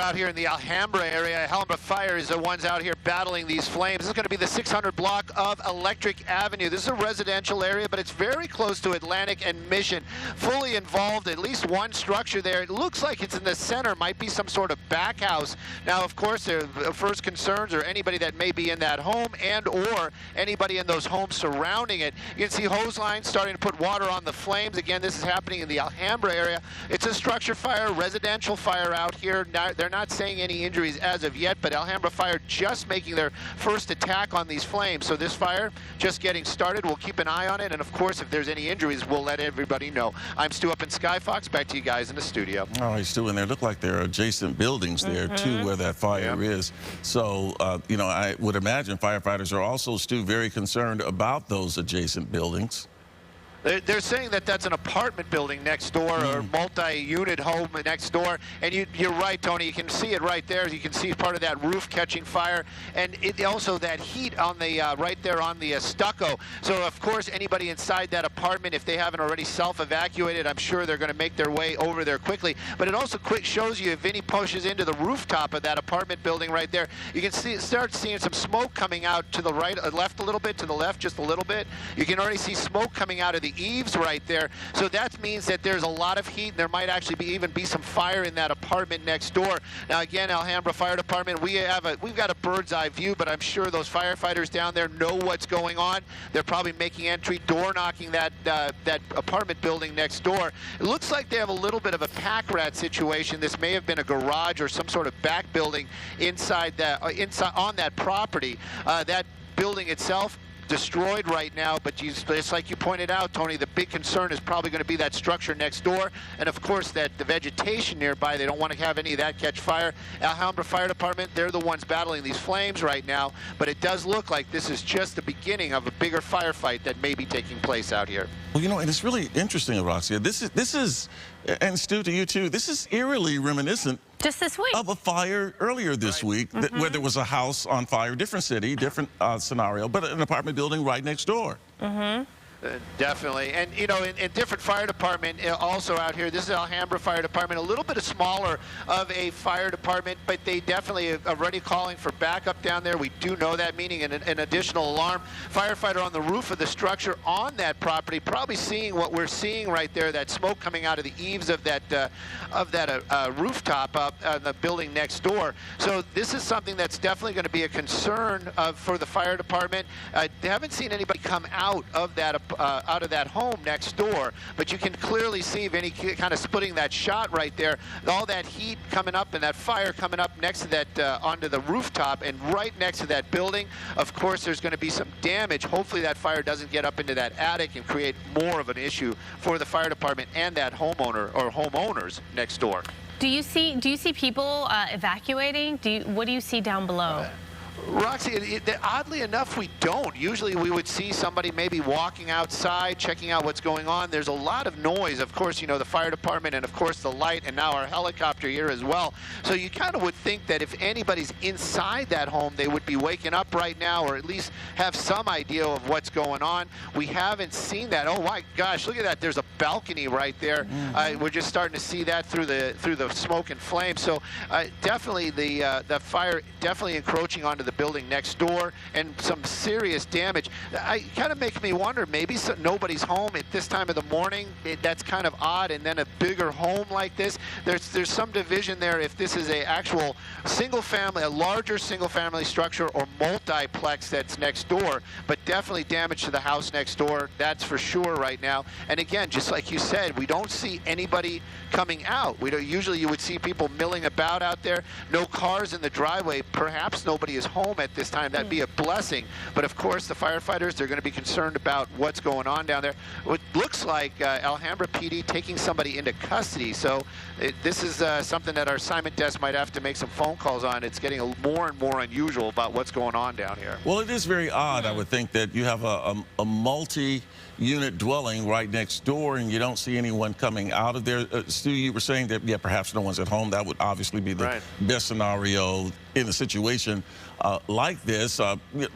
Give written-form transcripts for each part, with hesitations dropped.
out here in the Alhambra area. Alhambra Fire is the ones out here battling these flames. This is going to be the 600 block of Electric Avenue. This is a residential area, but it's very close to Atlantic and Mission. Fully involved, at least one structure there. It looks like it's in the center, might be some sort of back house. Now, of course, their first concerns are anybody that may be in that home and or anybody in those homes surrounding it. You can see hose lines starting to put water on the flames. Again, this is happening in the Alhambra area. It's a structure fire, residential fire out here. They're not saying any injuries as of yet, but Alhambra Fire just making their first attack on these flames. So this fire just getting started. We'll keep an eye on it, and of course, if there's any injuries, we'll let everybody know. I'm Stu up in Sky Fox. Back to you guys in the studio. All right, Stu, and there look like there are adjacent buildings there too where that fire is. So, you know, I would imagine firefighters are also, Stu, very concerned about those adjacent buildings. They're saying that that's an apartment building next door or multi-unit home next door. And you're right, Tony. You can see it right there. You can see part of that roof catching fire. And it also that heat on the right there on the stucco. So, of course, anybody inside that apartment, if they haven't already self-evacuated, I'm sure they're going to make their way over there quickly. But it also shows you if Vinny pushes into the rooftop of that apartment building right there, you can start seeing some smoke coming out to the right, left a little bit, to the left just a little bit. You can already see smoke coming out of the eaves right there. So that means that there's a lot of heat, and there might actually even be some fire in that apartment next door. Now again, Alhambra Fire Department, we've got a bird's eye view, but I'm sure those firefighters down there know what's going on. They're probably making entry, door knocking that apartment building next door. It looks like they have a little bit of a pack rat situation. This may have been a garage or some sort of back building inside on that property. That building itself destroyed right now, but just like you pointed out, Tony, the big concern is probably going to be that structure next door, and of course that the vegetation nearby. They don't want to have any of that catch fire. Alhambra Fire Department, they're the ones battling these flames right now, but it does look like this is just the beginning of a bigger firefight that may be taking place out here. Well, you know, and it's really interesting, Roxy. This is, and Stu, to you too, this is eerily reminiscent just this week of a fire earlier this week where there was a house on fire, different city, different scenario, but an apartment building right next door. Definitely. And, you know, in different fire department also out here, this is Alhambra Fire Department, a little bit smaller of a fire department, but they definitely are already calling for backup down there. We do know that, meaning an additional alarm. Firefighter on the roof of the structure on that property, probably seeing what we're seeing right there, that smoke coming out of the eaves of that rooftop up on the building next door. So this is something that's definitely going to be a concern for the fire department. They haven't seen anybody come out of that home next door, but you can clearly see Vinny kind of splitting that shot right there. All that heat coming up and that fire coming up next to that onto the rooftop and right next to that building. Of course, there's going to be some damage. Hopefully that fire doesn't get up into that attic and create more of an issue for the fire department and that homeowner or homeowners next door. Do you see people evacuating? What do you see down below? Roxy, oddly enough, we don't. Usually we would see somebody maybe walking outside, checking out what's going on. There's a lot of noise. Of course, you know, the fire department and, of course, the light, and now our helicopter here as well. So you kind of would think that if anybody's inside that home, they would be waking up right now or at least have some idea of what's going on. We haven't seen that. Oh, my gosh, look at that. There's a balcony right there. We're just starting to see that through the smoke and flame. So definitely the fire definitely encroaching onto the building next door, and some serious damage. It kind of makes me wonder, maybe nobody's home at this time of the morning. That's kind of odd. And then a bigger home like this, there's some division there if this is a actual single family, a larger single family structure or multiplex that's next door, but definitely damage to the house next door. That's for sure right now. And again, just like you said, we don't see anybody coming out. Usually you would see people milling about out there. No cars in the driveway. Perhaps nobody is home at this time. That'd be a blessing. But of course, the firefighters, they're going to be concerned about what's going on down there. It looks like Alhambra PD taking somebody into custody. So this is something that our assignment desk might have to make some phone calls on. It's getting more and more unusual about what's going on down here. Well, it is very odd, I would think, that you have a multi-unit dwelling right next door and you don't see anyone coming out of there. Stu, you were saying that, yeah, perhaps no one's at home. That would obviously be the best scenario in a situation like this.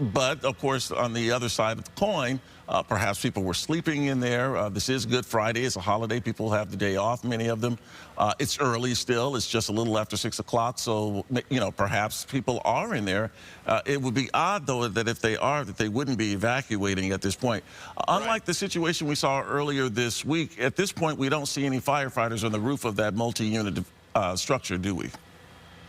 But, of course, on the other side of the coin, Perhaps people were sleeping in there. This is Good Friday. It's a holiday. People have the day off, many of them. It's early still. It's just a little after 6 o'clock. So, you know, perhaps people are in there. It would be odd, though, that if they are, that they wouldn't be evacuating at this point. Unlike the situation we saw earlier this week, at this point, we don't see any firefighters on the roof of that multi-unit structure, do we?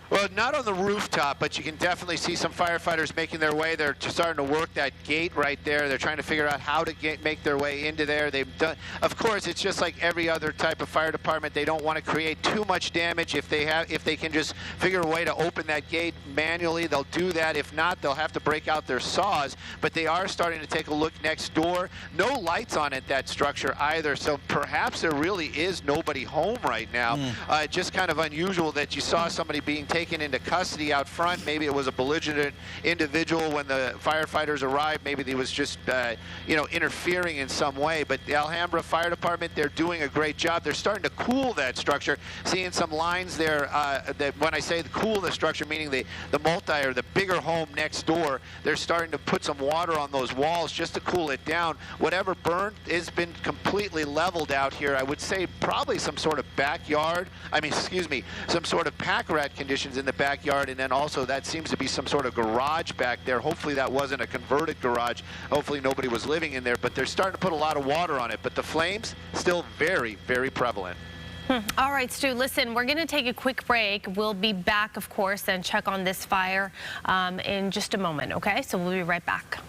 Well, not on the rooftop, but you can definitely see some firefighters making their way. They're just starting to work that gate right there. They're trying to figure out how to make their way into there. They've done, of course, it's just like every other type of fire department. They don't want to create too much damage. If they can just figure a way to open that gate manually, they'll do that. If not, they'll have to break out their saws. But they are starting to take a look next door. No lights on it, that structure either. So perhaps there really is nobody home right now. Just kind of unusual that you saw somebody being taken into custody out front. Maybe it was a belligerent individual when the firefighters arrived. Maybe he was just, you know, interfering in some way. But the Alhambra Fire Department, they're doing a great job. They're starting to cool that structure. Seeing some lines there. That when I say cool the structure, meaning the multi or the bigger home next door, they're starting to put some water on those walls just to cool it down. Whatever burned has been completely leveled out here. I would say probably some sort of backyard. I mean, excuse me, some sort of pack rat conditions in the backyard, and then also that seems to be some sort of garage back there. Hopefully that wasn't a converted garage. Hopefully nobody was living in there, but they're starting to put a lot of water on it. But the flames still very, very prevalent. All right, Stu, listen, we're going to take a quick break. We'll be back, of course, and check on this fire in just a moment, okay? So we'll be right back.